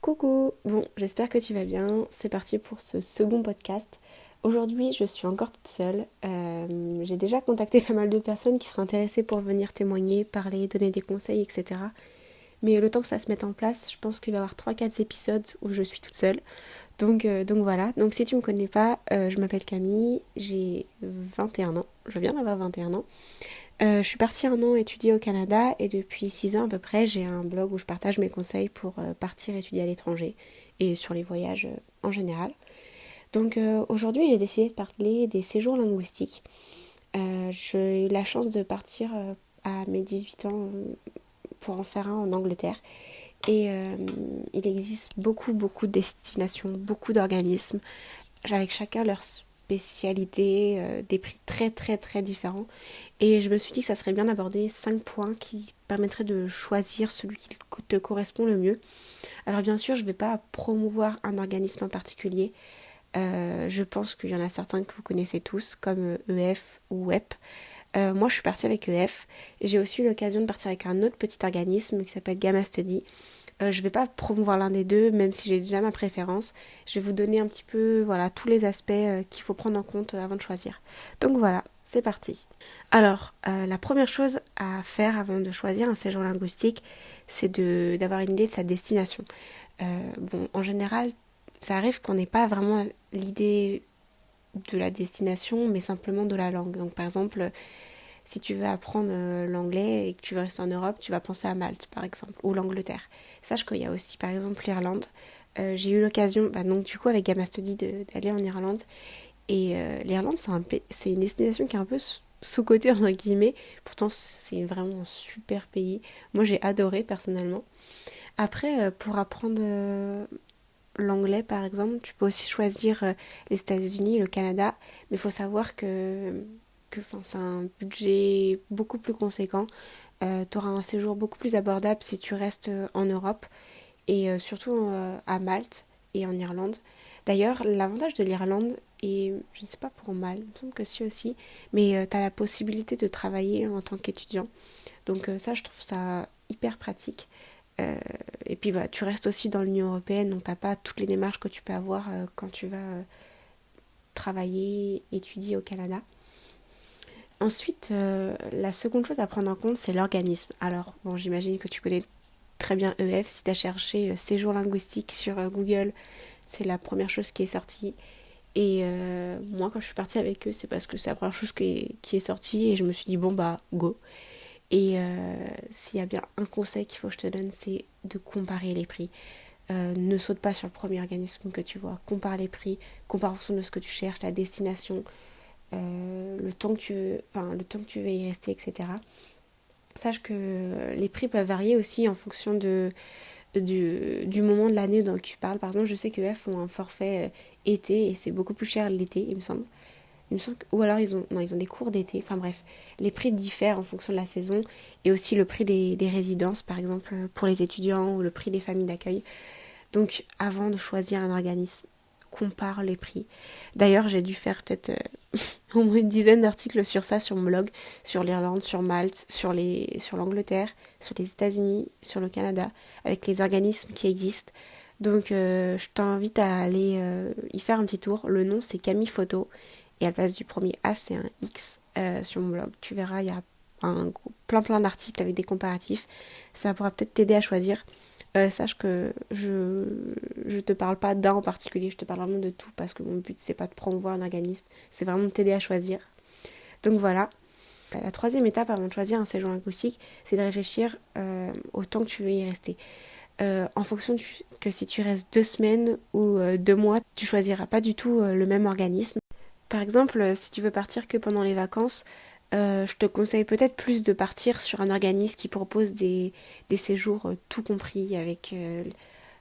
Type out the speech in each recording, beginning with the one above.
Coucou, bon, j'espère que tu vas bien. C'est parti pour ce second podcast. Aujourd'hui, je suis encore toute seule. J'ai déjà contacté pas mal de personnes qui seraient intéressées pour venir témoigner, parler, donner des conseils, etc. Mais le temps que ça se mette en place, je pense qu'il va y avoir 3-4 épisodes où je suis toute seule. Donc voilà. Donc si tu me connais pas, je m'appelle Camille, j'ai 21 ans. Je viens d'avoir 21 ans. Je suis partie un an étudier au Canada et depuis 6 ans à peu près, j'ai un blog où je partage mes conseils pour partir étudier à l'étranger et sur les voyages en général. Donc aujourd'hui, j'ai décidé de parler des séjours linguistiques. J'ai eu la chance de partir à mes 18 ans pour en faire un en Angleterre. Et il existe beaucoup de destinations, beaucoup d'organismes avec chacun leur spécialité, des prix très différents. Et je me suis dit que ça serait bien d'aborder 5 points qui permettraient de choisir celui qui te correspond le mieux. Alors bien sûr, je ne vais pas promouvoir un organisme en particulier. Je pense qu'il y en a certains que vous connaissez tous, comme EF ou WEP. Moi, je suis partie avec EF. J'ai aussi eu l'occasion de partir avec un autre petit organisme qui s'appelle Gamma Study. Je ne vais pas promouvoir l'un des deux, même si j'ai déjà ma préférence. Je vais vous donner un petit peu voilà, tous les aspects qu'il faut prendre en compte avant de choisir. Donc voilà, c'est parti. Alors, la première chose à faire avant de choisir un séjour linguistique, c'est d'avoir une idée de sa destination. Bon, en général, ça arrive qu'on n'ait pas vraiment l'idée de la destination, mais simplement de la langue. Donc par exemple, si tu veux apprendre l'anglais et que tu veux rester en Europe, tu vas penser à Malte, par exemple, ou l'Angleterre. Sache qu'il y a aussi, par exemple, l'Irlande. J'ai eu l'occasion, donc du coup, avec Gamma Study, d'aller en Irlande. Et l'Irlande, c'est une destination qui est un peu sous-cotée, entre guillemets. Pourtant, c'est vraiment un super pays. Moi, j'ai adoré, personnellement. Après, pour apprendre l'anglais, par exemple, tu peux aussi choisir les États-Unis, le Canada. Mais il faut savoir que c'est un budget beaucoup plus conséquent. Tu auras un séjour beaucoup plus abordable si tu restes en Europe et surtout à Malte et en Irlande. D'ailleurs, l'avantage de l'Irlande, et je ne sais pas pour Malte, il me semble que si aussi, mais tu as la possibilité de travailler en tant qu'étudiant. Donc ça, je trouve ça hyper pratique. Et puis bah, tu restes aussi dans l'Union Européenne, donc tu n'as pas toutes les démarches que tu peux avoir quand tu vas travailler, étudier au Canada. Ensuite, la seconde chose à prendre en compte, c'est l'organisme. Alors, bon, j'imagine que tu connais très bien EF. Si tu as cherché séjour linguistique sur Google, c'est la première chose qui est sortie. Et moi, quand je suis partie avec eux, c'est parce que c'est la première chose qui est sortie. Et je me suis dit, bon, bah, go. Et s'il y a bien un conseil qu'il faut que je te donne, c'est de comparer les prix. Ne saute pas sur le premier organisme que tu vois. Compare les prix, compare en fonction de ce que tu cherches, la destination, le temps que tu veux y rester, etc. Sache que les prix peuvent varier aussi en fonction du moment de l'année dont tu parles. Par exemple, je sais que EF font un forfait été et c'est beaucoup plus cher l'été, il me semble. Ou alors ils ont des cours d'été. Enfin bref, les prix diffèrent en fonction de la saison et aussi le prix des résidences, par exemple pour les étudiants ou le prix des familles d'accueil. Donc avant de choisir un organisme, compare les prix. D'ailleurs, j'ai dû faire peut-être au moins une dizaine d'articles sur ça sur mon blog, sur l'Irlande, sur Malte, sur l'Angleterre, sur les États-Unis, sur le Canada, avec les organismes qui existent. Donc je t'invite à aller y faire un petit tour. Le nom c'est Camille Photo et à la place du premier A c'est un X sur mon blog. Tu verras, il y a plein d'articles avec des comparatifs. Ça pourra peut-être t'aider à choisir. Sache que je te parle pas d'un en particulier, je te parle vraiment de tout parce que mon but c'est pas de promouvoir un organisme, c'est vraiment de t'aider à choisir. Donc voilà. La troisième étape avant de choisir un séjour linguistique, c'est de réfléchir au temps que tu veux y rester. En fonction que si tu restes 2 semaines ou 2 mois, tu choisiras pas du tout le même organisme. Par exemple, si tu veux partir que pendant les vacances, je te conseille peut-être plus de partir sur un organisme qui propose des séjours tout compris avec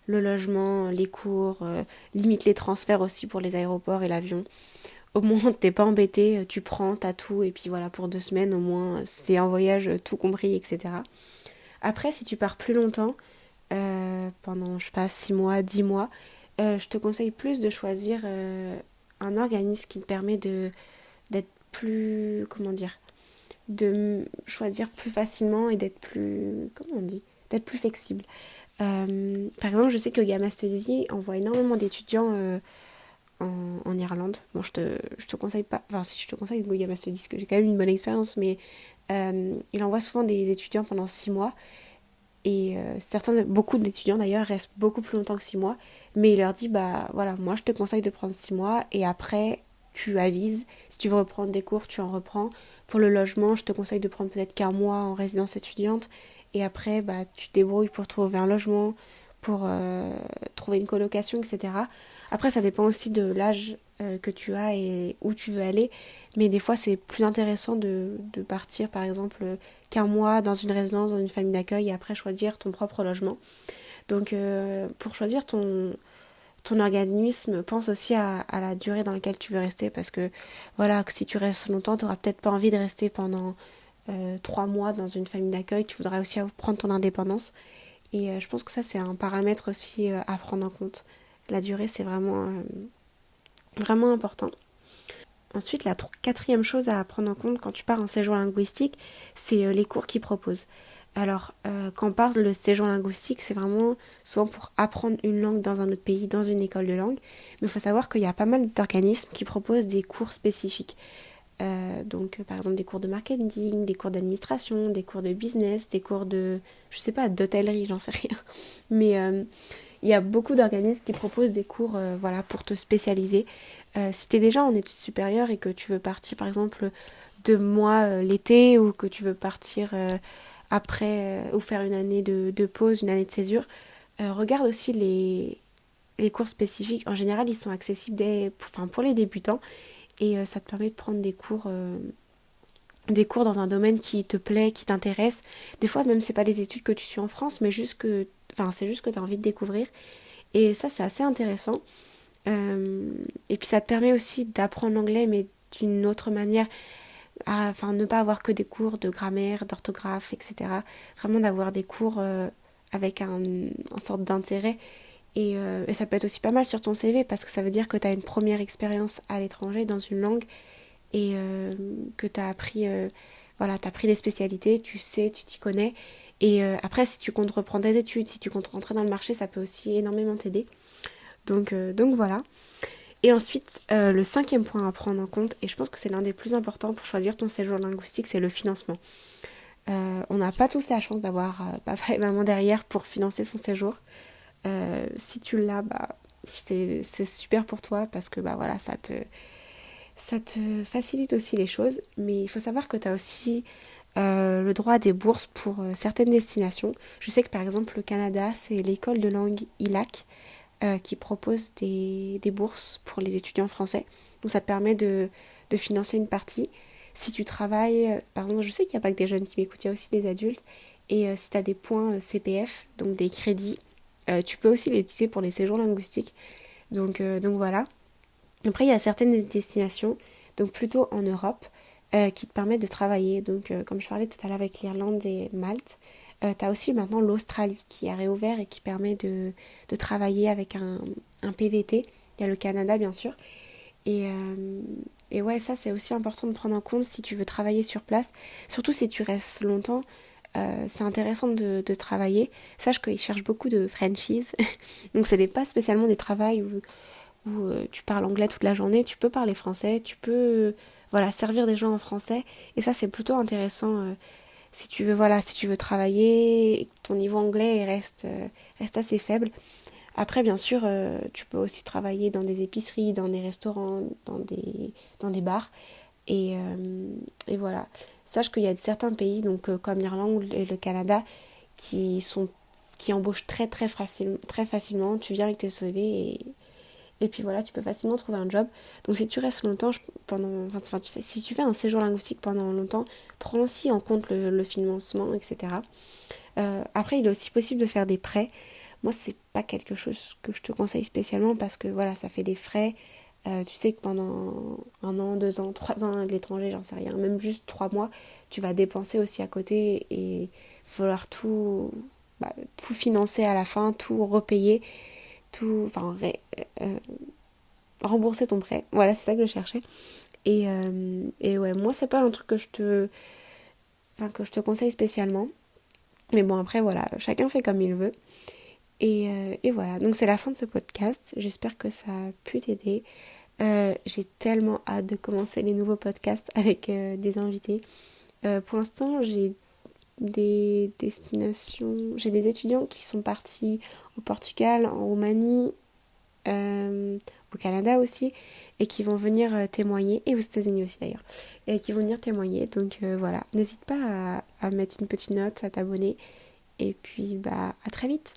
le logement, les cours, limite les transferts aussi pour les aéroports et l'avion. Au moins, t'es pas embêté, tu prends, t'as tout, et puis voilà, pour 2 semaines, au moins, c'est un voyage tout compris, etc. Après, si tu pars plus longtemps, pendant, je sais pas, 6 mois, 10 mois, je te conseille plus de choisir un organisme qui te permet d'être plus, comment dire, de choisir plus facilement et d'être plus, comment on dit, d'être plus flexible. Par exemple, je sais que Gamma Study envoie énormément d'étudiants en Irlande. Bon, je te conseille pas, enfin si je te conseille de Gamma Study, parce que j'ai quand même une bonne expérience, mais il envoie souvent des étudiants pendant 6 mois. Et beaucoup d'étudiants d'ailleurs restent beaucoup plus longtemps que 6 mois, mais il leur dit, bah voilà, moi je te conseille de prendre 6 mois et après tu avises, si tu veux reprendre des cours, tu en reprends. Pour le logement, je te conseille de prendre peut-être qu'un mois en résidence étudiante et après bah, tu te débrouilles pour trouver un logement, pour trouver une colocation, etc. Après, ça dépend aussi de l'âge que tu as et où tu veux aller, mais des fois c'est plus intéressant de partir par exemple qu'un mois dans une résidence, dans une famille d'accueil et après choisir ton propre logement. Donc pour choisir ton organisme, pense aussi à la durée dans laquelle tu veux rester parce que voilà, que si tu restes longtemps, tu n'auras peut-être pas envie de rester pendant 3 mois dans une famille d'accueil, tu voudras aussi prendre ton indépendance. Et je pense que ça c'est un paramètre aussi à prendre en compte. La durée c'est vraiment important. Ensuite, la quatrième chose à prendre en compte quand tu pars en séjour linguistique, c'est les cours qu'ils proposent. Alors, quand on parle de séjour linguistique, c'est vraiment souvent pour apprendre une langue dans un autre pays, dans une école de langue. Mais il faut savoir qu'il y a pas mal d'organismes qui proposent des cours spécifiques. Donc, par exemple, des cours de marketing, des cours d'administration, des cours de business, des cours de, je sais pas, d'hôtellerie, j'en sais rien. Mais il y a beaucoup d'organismes qui proposent des cours voilà, pour te spécialiser. Si tu es déjà en études supérieures et que tu veux partir par exemple 2 mois l'été ou que tu veux partir après ou faire une année de pause, une année de césure, regarde aussi les cours spécifiques. En général, ils sont accessibles pour les débutants et ça te permet de prendre des cours dans un domaine qui te plaît, qui t'intéresse. Des fois, même, c'est pas des études que tu suis en France, mais c'est juste que tu as envie de découvrir. Et ça, c'est assez intéressant. Et puis, ça te permet aussi d'apprendre l'anglais, mais d'une autre manière. Enfin, ne pas avoir que des cours de grammaire, d'orthographe, etc. Vraiment d'avoir des cours avec une sorte d'intérêt. Et ça peut être aussi pas mal sur ton CV parce que ça veut dire que tu as une première expérience à l'étranger dans une langue et que tu as appris, voilà, t'as pris des spécialités, tu sais, tu t'y connais. Et après, si tu comptes reprendre tes études, si tu comptes rentrer dans le marché, ça peut aussi énormément t'aider. Donc voilà. Et ensuite, le cinquième point à prendre en compte, et je pense que c'est l'un des plus importants pour choisir ton séjour linguistique, c'est le financement. On n'a pas tous la chance d'avoir papa et maman derrière pour financer son séjour. Si tu l'as, bah, c'est super pour toi parce que bah, voilà, ça te facilite aussi les choses. Mais il faut savoir que tu as aussi le droit à des bourses pour certaines destinations. Je sais que par exemple le Canada, c'est l'école de langue ILAC qui propose des bourses pour les étudiants français. Donc ça te permet de financer une partie. Si tu travailles, par exemple, je sais qu'il n'y a pas que des jeunes qui m'écoutent, il y a aussi des adultes. Et si tu as des points CPF, donc des crédits, tu peux aussi les utiliser pour les séjours linguistiques. Donc voilà. Après, il y a certaines destinations, donc plutôt en Europe, qui te permettent de travailler. Donc, comme je parlais tout à l'heure avec l'Irlande et Malte, tu as aussi maintenant l'Australie qui a réouvert et qui permet de travailler avec un PVT. Il y a le Canada, bien sûr. Et ouais, ça, c'est aussi important de prendre en compte si tu veux travailler sur place. Surtout si tu restes longtemps, c'est intéressant de travailler. Sache qu'ils cherchent beaucoup de franchises. Donc, ce n'est pas spécialement des travails où tu parles anglais toute la journée, tu peux parler français, tu peux voilà, servir des gens en français. Et ça, c'est plutôt intéressant si tu veux travailler et que ton niveau anglais reste assez faible. Après, bien sûr, tu peux aussi travailler dans des épiceries, dans des restaurants, dans des bars. Et voilà. Sache qu'il y a certains pays, donc comme l'Irlande et le Canada, qui embauchent très très facilement. Tu viens avec tes CV et puis voilà, tu peux facilement trouver un job. Donc si tu restes longtemps, si tu fais un séjour linguistique pendant longtemps, prends aussi en compte le financement, etc. Après, il est aussi possible de faire des prêts. Moi, c'est pas quelque chose que je te conseille spécialement parce que voilà, ça fait des frais. Tu sais que pendant 1 an, 2 ans, 3 ans à l'étranger, j'en sais rien, même juste 3 mois, tu vas dépenser aussi à côté et il va falloir tout financer à la fin, tout repayer, euh, rembourser ton prêt. Voilà, c'est ça que je cherchais. Et ouais, moi, c'est pas un truc que je te conseille spécialement. Mais bon, après, voilà, chacun fait comme il veut. Et voilà, donc c'est la fin de ce podcast. J'espère que ça a pu t'aider. J'ai tellement hâte de commencer les nouveaux podcasts avec des invités. Pour l'instant, j'ai des étudiants qui sont partis au Portugal, en Roumanie, au Canada aussi, et qui vont venir témoigner, et aux États-Unis aussi d'ailleurs, et qui vont venir témoigner. Donc voilà, n'hésite pas à mettre une petite note, à t'abonner, et puis bah à très vite.